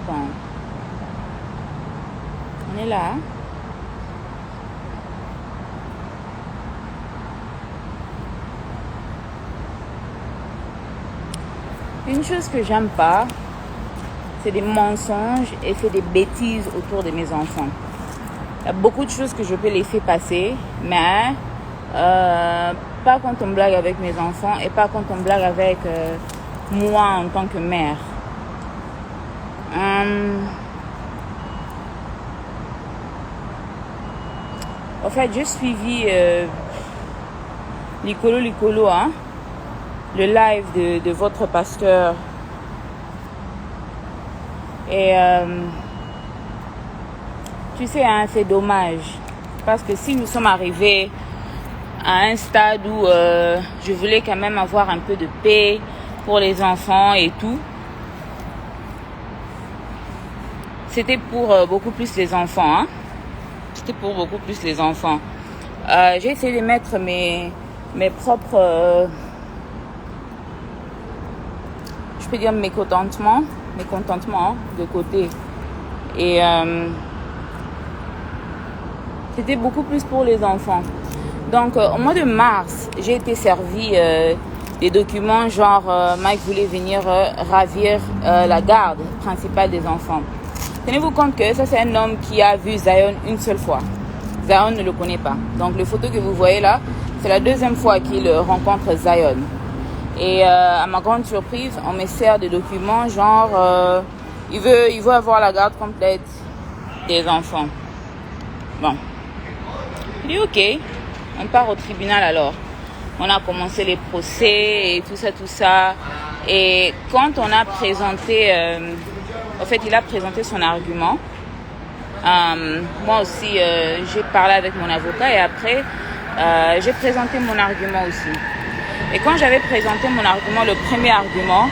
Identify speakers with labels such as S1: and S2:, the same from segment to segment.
S1: Attends. On est là. Une chose que j'aime pas, c'est des mensonges et c'est des bêtises autour de mes enfants. Il y a beaucoup de choses que je peux laisser passer, mais pas quand on blague avec mes enfants et pas quand on blague avec moi en tant que mère. En fait, j'ai suivi Licolo, hein, le live de votre pasteur. Et tu sais, hein, c'est dommage. Parce que si nous sommes arrivés à un stade où je voulais quand même avoir un peu de paix pour les enfants et tout, c'était pour beaucoup plus les enfants. Hein? C'était pour beaucoup plus les enfants. J'ai essayé de mettre mes propres... je peux dire mes contentements de côté. Et c'était beaucoup plus pour les enfants. Donc, au mois de mars, j'ai été servi des documents genre Mike voulait venir ravir la garde principale des enfants. Tenez-vous compte que ça, c'est un homme qui a vu Zion une seule fois. Zion ne le connaît pas. Donc, les photos que vous voyez là, c'est la deuxième fois qu'il rencontre Zion. Et à ma grande surprise, on me sert des documents genre il veut avoir la garde complète des enfants. Bon. Je dis ok, on part au tribunal alors. On a commencé les procès et tout ça. Et quand on a présenté, en fait, il a présenté son argument. Moi aussi, j'ai parlé avec mon avocat et après, j'ai présenté mon argument aussi. Et quand j'avais présenté mon argument, le premier argument,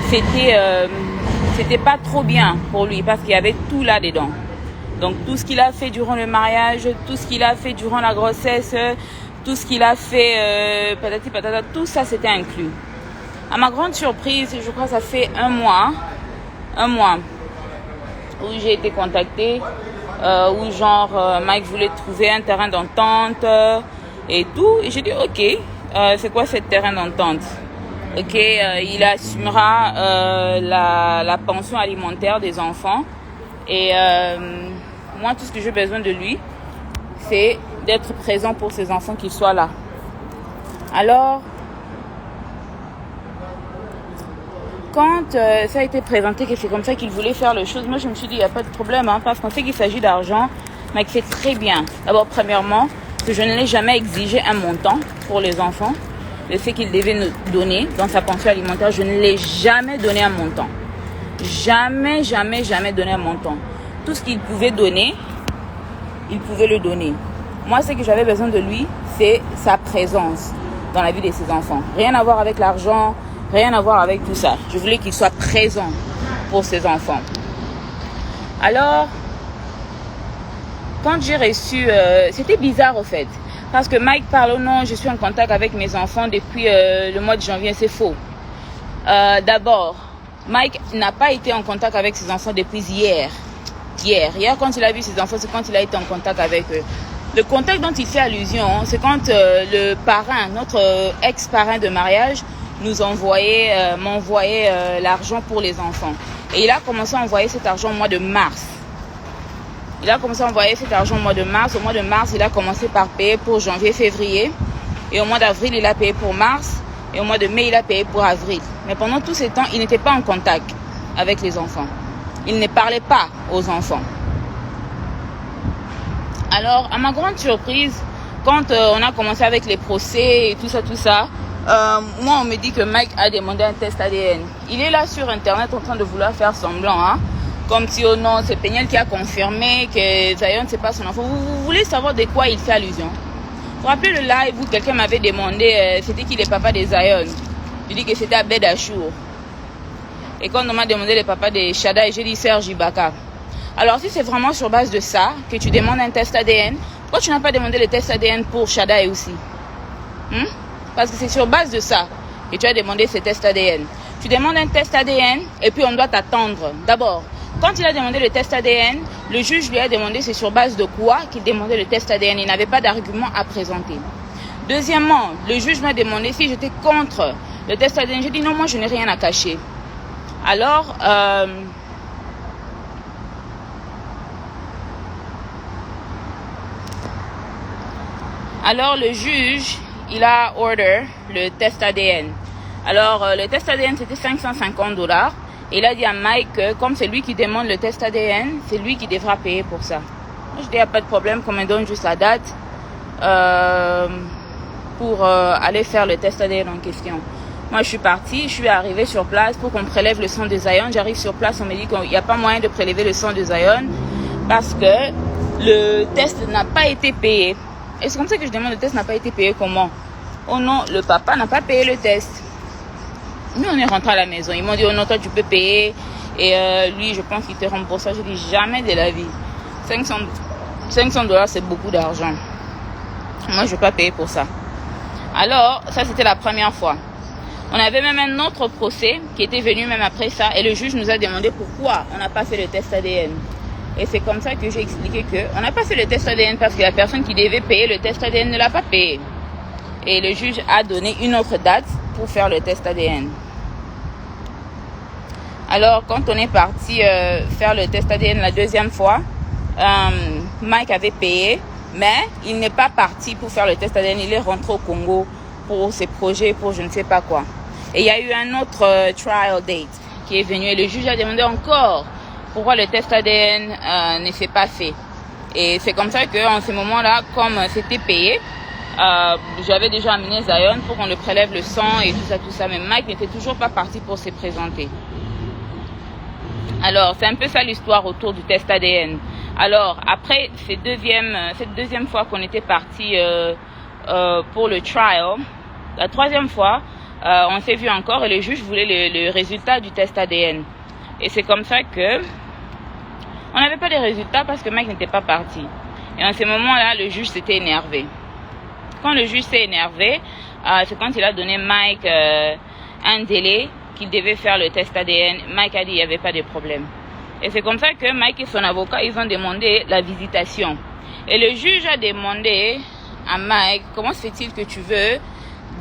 S1: c'était pas trop bien pour lui parce qu'il y avait tout là-dedans. Donc tout ce qu'il a fait durant le mariage, tout ce qu'il a fait durant la grossesse, tout ce qu'il a fait, patati patata, tout ça c'était inclus. À ma grande surprise, je crois que ça fait un mois où j'ai été contactée, où genre Mike voulait trouver un terrain d'entente et tout. Et j'ai dit ok. C'est quoi ce terrain d'entente? Ok, il assumera la pension alimentaire des enfants. Et moi, tout ce que j'ai besoin de lui, c'est d'être présent pour ces enfants, qu'ils soient là. Alors, quand ça a été présenté que c'est comme ça qu'il voulait faire les choses, moi je me suis dit, il n'y a pas de problème, hein, parce qu'on sait qu'il s'agit d'argent, mais qu'il fait très bien. D'abord, premièrement, que je ne l'ai jamais exigé un montant pour les enfants. Le fait qu'il devait nous donner dans sa pension alimentaire, je ne l'ai jamais donné un montant. Jamais donné un montant. Tout ce qu'il pouvait donner, il pouvait le donner. Moi, ce que j'avais besoin de lui, c'est sa présence dans la vie de ses enfants. Rien à voir avec l'argent, rien à voir avec tout ça. Je voulais qu'il soit présent pour ses enfants. Alors, quand j'ai reçu... c'était bizarre, au fait. Parce que Mike parle, oh non, je suis en contact avec mes enfants depuis le mois de janvier. C'est faux. D'abord, Mike n'a pas été en contact avec ses enfants depuis hier. Hier, quand il a vu ses enfants, c'est quand il a été en contact avec eux. Le contact dont il fait allusion, c'est quand le parrain, notre ex-parrain de mariage, m'envoyait l'argent pour les enfants. Et il a commencé à envoyer cet argent au mois de mars. Il a commencé à envoyer cet argent au mois de mars. Au mois de mars, il a commencé par payer pour janvier, février. Et au mois d'avril, il a payé pour mars. Et au mois de mai, il a payé pour avril. Mais pendant tout ce temps, il n'était pas en contact avec les enfants. Il ne parlait pas aux enfants. Alors, à ma grande surprise, quand on a commencé avec les procès et tout ça, moi, on me dit que Mike a demandé un test ADN. Il est là sur Internet en train de vouloir faire semblant, hein. Comme si, oh non, c'est Peniel qui a confirmé que Zion, c'est pas son enfant. Vous voulez savoir de quoi il fait allusion? Vous vous rappelez le live où quelqu'un m'avait demandé, c'était qui le papa de Zion? Je dis que c'était Abed Achour. Et quand on m'a demandé le papa de Shada, j'ai dit Serge Ibaka. Alors, si c'est vraiment sur base de ça que tu demandes un test ADN, pourquoi tu n'as pas demandé le test ADN pour Shada aussi? Parce que c'est sur base de ça que tu as demandé ce test ADN. Tu demandes un test ADN et puis on doit t'attendre. D'abord, Quand il a demandé le test ADN, le juge lui a demandé c'est sur base de quoi qu'il demandait le test ADN. Il n'avait pas d'argument à présenter. Deuxièmement, le juge m'a demandé si j'étais contre le test ADN. J'ai dit non, moi je n'ai rien à cacher. Alors le juge, il a order le test ADN. Alors le test ADN c'était $550. Et il a dit à Mike que comme c'est lui qui demande le test ADN, c'est lui qui devra payer pour ça. Moi, je dis il n'y a pas de problème, qu'on me donne juste la date pour aller faire le test ADN en question. Moi je suis partie, je suis arrivée sur place pour qu'on prélève le sang de Zion. J'arrive sur place, on me dit qu'il n'y a pas moyen de prélever le sang de Zion parce que le test n'a pas été payé. Et c'est comme ça que je demande, le test n'a pas été payé comment? Oh non, le papa n'a pas payé le test. Nous, on est rentrés à la maison. Ils m'ont dit, oh non, toi, tu peux payer. Et lui, je pense qu'il te rembourse. J'ai dit, jamais de la vie. $500, c'est beaucoup d'argent. Moi, je ne vais pas payer pour ça. Alors, ça, c'était la première fois. On avait même un autre procès qui était venu même après ça. Et le juge nous a demandé pourquoi on n'a pas fait le test ADN. Et c'est comme ça que j'ai expliqué qu'on n'a pas fait le test ADN parce que la personne qui devait payer le test ADN ne l'a pas payé. Et le juge a donné une autre date pour faire le test ADN. Alors, quand on est parti faire le test ADN la deuxième fois, Mike avait payé, mais il n'est pas parti pour faire le test ADN. Il est rentré au Congo pour ses projets, pour je ne sais pas quoi. Et il y a eu un autre trial date qui est venu et le juge a demandé encore pourquoi le test ADN ne s'est pas fait. Et c'est comme ça qu'en ce moment-là, comme c'était payé, j'avais déjà amené Zion pour qu'on le prélève le sang et tout ça. Mais Mike n'était toujours pas parti pour se présenter. Alors, c'est un peu ça l'histoire autour du test ADN. Alors, après cette deuxième fois qu'on était parti pour le trial, la troisième fois, on s'est vu encore et le juge voulait le résultat du test ADN. Et c'est comme ça que on n'avait pas de résultats parce que Mike n'était pas parti. Et en ce moment-là, le juge s'était énervé. Quand le juge s'est énervé, c'est quand il a donné Mike un délai qu'il devait faire le test ADN. Mike a dit qu'il n'y avait pas de problème. Et c'est comme ça que Mike et son avocat, ils ont demandé la visitation. Et le juge a demandé à Mike, comment se fait-il que tu veux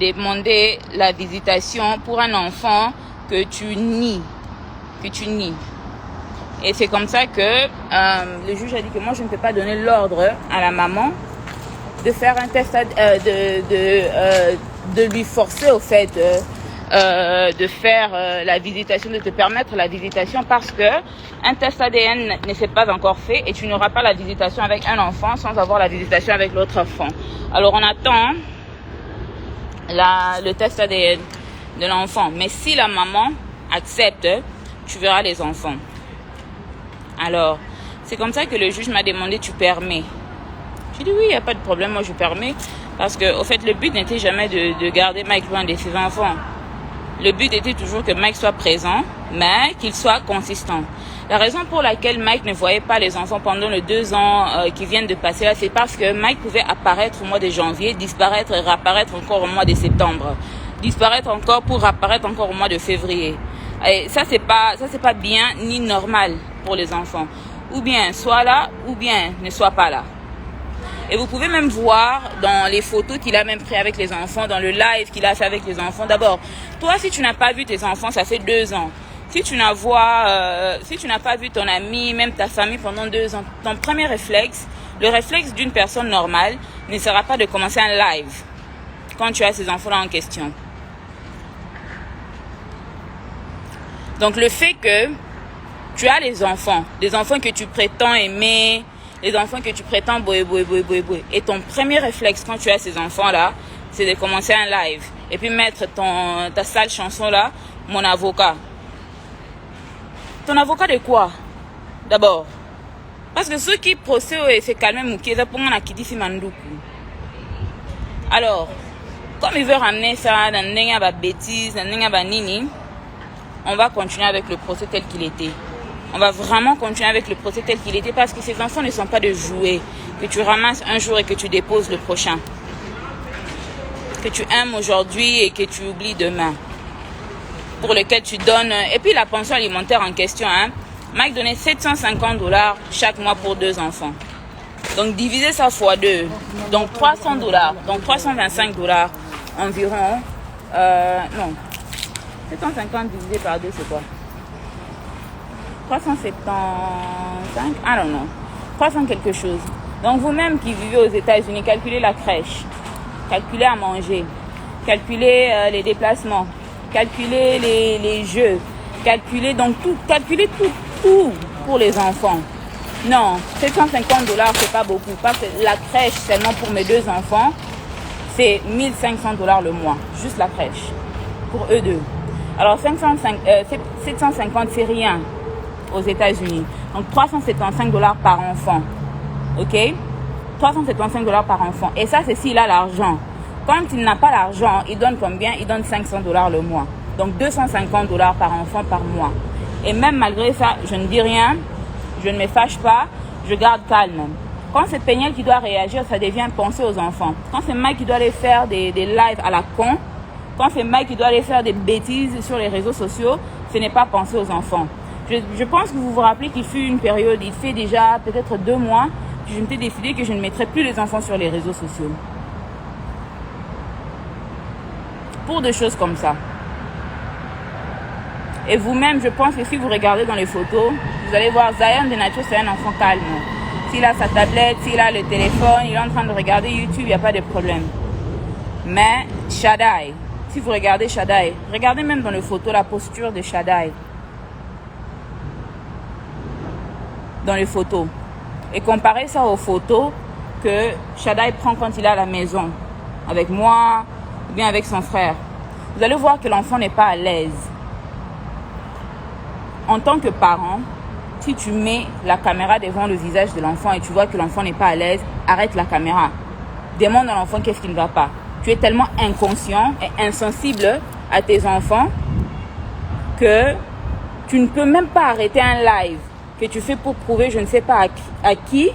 S1: demander la visitation pour un enfant que tu nies? Et c'est comme ça que le juge a dit que moi, je ne peux pas donner l'ordre à la maman de faire un test, de lui forcer au fait de faire la visitation, de te permettre la visitation parce que un test ADN ne s'est pas encore fait et tu n'auras pas la visitation avec un enfant sans avoir la visitation avec l'autre enfant. Alors on attend le test ADN de l'enfant. Mais si la maman accepte, tu verras les enfants. Alors, c'est comme ça que le juge m'a demandé, tu permets? J'ai dit oui, il n'y a pas de problème, moi je permets. Parce que, au fait, le but n'était jamais de garder Mike loin de ses enfants. Le but était toujours que Mike soit présent, mais qu'il soit consistant. La raison pour laquelle Mike ne voyait pas les enfants pendant les 2 ans qui viennent de passer là, c'est parce que Mike pouvait apparaître au mois de janvier, disparaître et réapparaître encore au mois de septembre. Disparaître encore pour réapparaître encore au mois de février. Et ça, c'est pas bien ni normal pour les enfants. Ou bien sois là, ou bien ne sois pas là. Et vous pouvez même voir dans les photos qu'il a même pris avec les enfants, dans le live qu'il a fait avec les enfants. D'abord, toi, si tu n'as pas vu tes enfants, ça fait 2 ans. Si tu n'as pas vu ton ami, même ta famille pendant 2 ans, ton premier réflexe, le réflexe d'une personne normale, ne sera pas de commencer un live quand tu as ces enfants-là en question. Donc le fait que tu as des enfants que tu prétends aimer, les enfants que tu prétends boé. Et ton premier réflexe quand tu as ces enfants-là, c'est de commencer un live. Et puis mettre ta sale chanson-là, mon avocat. Ton avocat de quoi? D'abord. Parce que ceux qui procèdent et se calment, Moukieza, pour moi, qui dit Mandoukou. Alors, comme il veut ramener ça dans une bêtise, dans une nini, on va continuer avec le procès tel qu'il était. On va vraiment continuer avec le procès tel qu'il était parce que ces enfants ne sont pas de jouets que tu ramasses un jour et que tu déposes le prochain. Que tu aimes aujourd'hui et que tu oublies demain. Pour lequel tu donnes... Et puis la pension alimentaire en question, hein. Mike donnait 750 $, chaque mois pour 2 enfants. Donc, diviser ça fois 2. Donc, 300 $. Donc, 325 $. Environ. Non. 750 divisé par 2, c'est quoi? 375? I don't know. 300 quelque chose. Donc, vous-même qui vivez aux États-Unis, calculez la crèche. Calculez à manger. Calculez les déplacements. Calculez les jeux. Calculez donc tout. Calculez tout pour les enfants. Non, 750 $, c'est pas beaucoup. Parce que la crèche, seulement pour mes 2 enfants, c'est 1500 $ le mois. Juste la crèche. Pour eux deux. Alors, 750, c'est rien aux États-Unis. Donc, 375 $ par enfant. OK? 375 $ par enfant. Et ça, c'est s'il a l'argent. Quand il n'a pas l'argent, il donne combien? Il donne 500 $ le mois. Donc, 250 $ par enfant par mois. Et même malgré ça, je ne dis rien. Je ne me fâche pas. Je garde calme. Quand c'est Péniel qui doit réagir, ça devient penser aux enfants. Quand c'est Mike qui doit aller faire des lives à la con, quand c'est Mike qui doit aller faire des bêtises sur les réseaux sociaux, ce n'est pas penser aux enfants. Je pense que vous vous rappelez qu'il fut une période, il fait déjà peut-être 2 mois, que je m'étais décidé que je ne mettrais plus les enfants sur les réseaux sociaux. Pour des choses comme ça. Et vous-même, je pense que si vous regardez dans les photos, vous allez voir Zion de nature, c'est un enfant calme. S'il a sa tablette, s'il a le téléphone, il est en train de regarder YouTube, il n'y a pas de problème. Mais Shaddai, si vous regardez Shaddai, regardez même dans les photos la posture de Shaddai. Dans les photos. Et comparez ça aux photos que Shaddai prend quand il est à la maison. Avec moi, ou bien avec son frère. Vous allez voir que l'enfant n'est pas à l'aise. En tant que parent, si tu mets la caméra devant le visage de l'enfant et tu vois que l'enfant n'est pas à l'aise, arrête la caméra. Demande à l'enfant qu'est-ce qui ne va pas. Tu es tellement inconscient et insensible à tes enfants que tu ne peux même pas arrêter un live que tu fais pour prouver je ne sais pas à qui,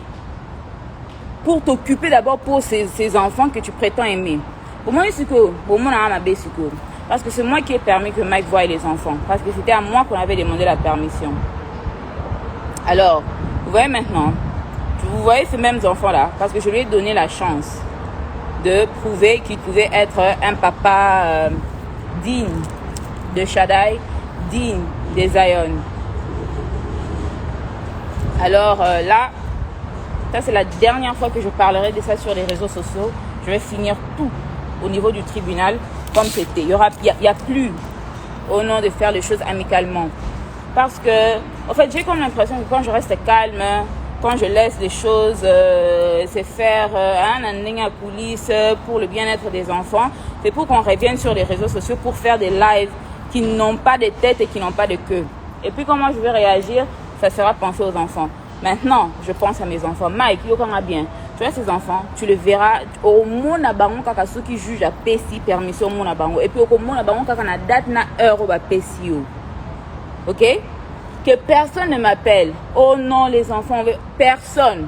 S1: pour t'occuper d'abord pour ces enfants que tu prétends aimer. Parce que c'est moi qui ai permis que Mike voie les enfants. Parce que c'était à moi qu'on avait demandé la permission. Alors, vous voyez maintenant, vous voyez ces mêmes enfants-là, parce que je lui ai donné la chance de prouver qu'il pouvait être un papa digne de Shaddai, digne de Zion. Alors là, ça c'est la dernière fois que je parlerai de ça sur les réseaux sociaux. Je vais finir tout au niveau du tribunal comme c'était. Il y a plus au nom de faire les choses amicalement. Parce que, en fait, j'ai comme l'impression que quand je reste calme, quand je laisse les choses se faire à police pour le bien-être des enfants, c'est pour qu'on revienne sur les réseaux sociaux pour faire des lives qui n'ont pas de tête et qui n'ont pas de queue. Et puis comment je vais réagir, ça sera penser aux enfants. Maintenant, je pense à mes enfants. Mike, yo quand bien. Tu vois ces enfants, tu le verras au monde à baron kaka ceux qui jugent à PSI permission au monde à baron. Et puis au monde à baron kaka na date na heure au PSI. OK? Que personne ne m'appelle. Oh non, les enfants, personne.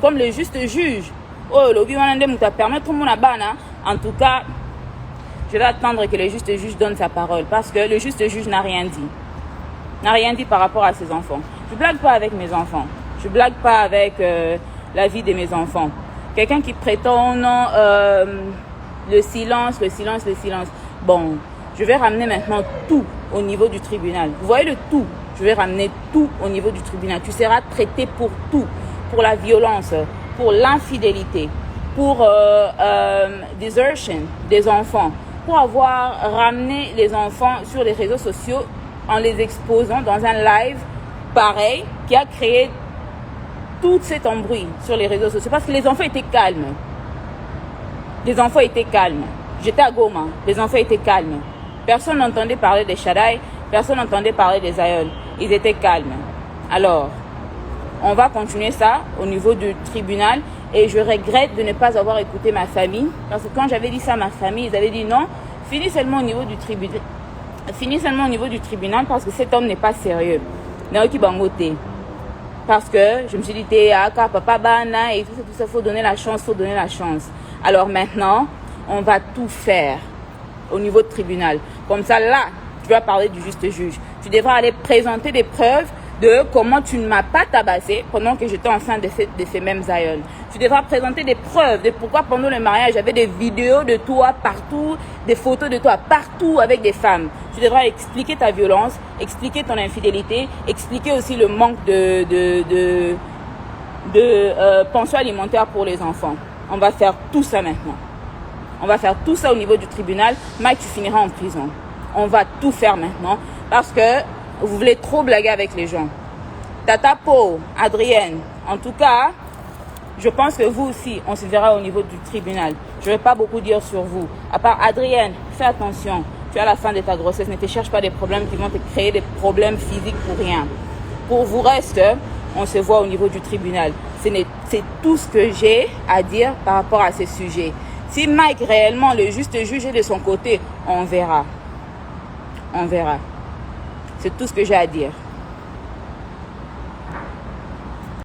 S1: Comme le juste juge. Oh, l'obi wanande mouta permettre au monde à bana. En tout cas, je vais attendre que le juste juge donne sa parole. Parce que le juste juge n'a rien dit. N'a rien dit par rapport à ses enfants. Je blague pas avec mes enfants. Je blague pas avec la vie de mes enfants. Quelqu'un qui prétend non, le silence. Bon, je vais ramener maintenant tout au niveau du tribunal. Vous voyez le tout. Je vais ramener tout au niveau du tribunal. Tu seras traité pour tout. Pour la violence, pour l'infidélité, pour desertion des enfants, pour avoir ramené les enfants sur les réseaux sociaux en les exposant dans un live pareil qui a créé tout cet embrouille sur les réseaux sociaux parce que les enfants étaient calmes. J'étais à Goma, les enfants étaient calmes. Personne n'entendait parler de Shaddai, personne n'entendait parler de Zion. Ils étaient calmes. Alors, on va continuer ça au niveau du tribunal et je regrette de ne pas avoir écouté ma famille parce que quand j'avais dit ça à ma famille, ils avaient dit non, finis seulement au niveau du tribunal. Parce que cet homme n'est pas sérieux. Parce que je me suis dit, papa bana et tout ça, faut donner la chance. Alors maintenant, on va tout faire au niveau du tribunal. Comme ça, là, tu vas parler du juste juge. Tu devras aller présenter des preuves de comment tu ne m'as pas tabassé pendant que j'étais enceinte de ces mêmes aïeuls. Tu devras présenter des preuves de pourquoi pendant le mariage, j'avais des vidéos de toi partout, des photos de toi partout avec des femmes. Tu devras expliquer ta violence, expliquer ton infidélité, expliquer aussi le manque de pension alimentaire pour les enfants. On va faire tout ça maintenant. On va faire tout ça au niveau du tribunal. Mike, tu finiras en prison. On va tout faire maintenant parce que vous voulez trop blaguer avec les gens. Tata Po, Adrienne, en tout cas, je pense que vous aussi, on se verra au niveau du tribunal. Je ne vais pas beaucoup dire sur vous. À part Adrienne, fais attention. Tu es à la fin de ta grossesse. Ne te cherche pas des problèmes qui vont te créer des problèmes physiques pour rien. Pour vous reste, on se voit au niveau du tribunal. C'est tout ce que j'ai à dire par rapport à ces sujets. Si Mike réellement, le juste juge est de son côté, on verra. On verra. C'est tout ce que j'ai à dire.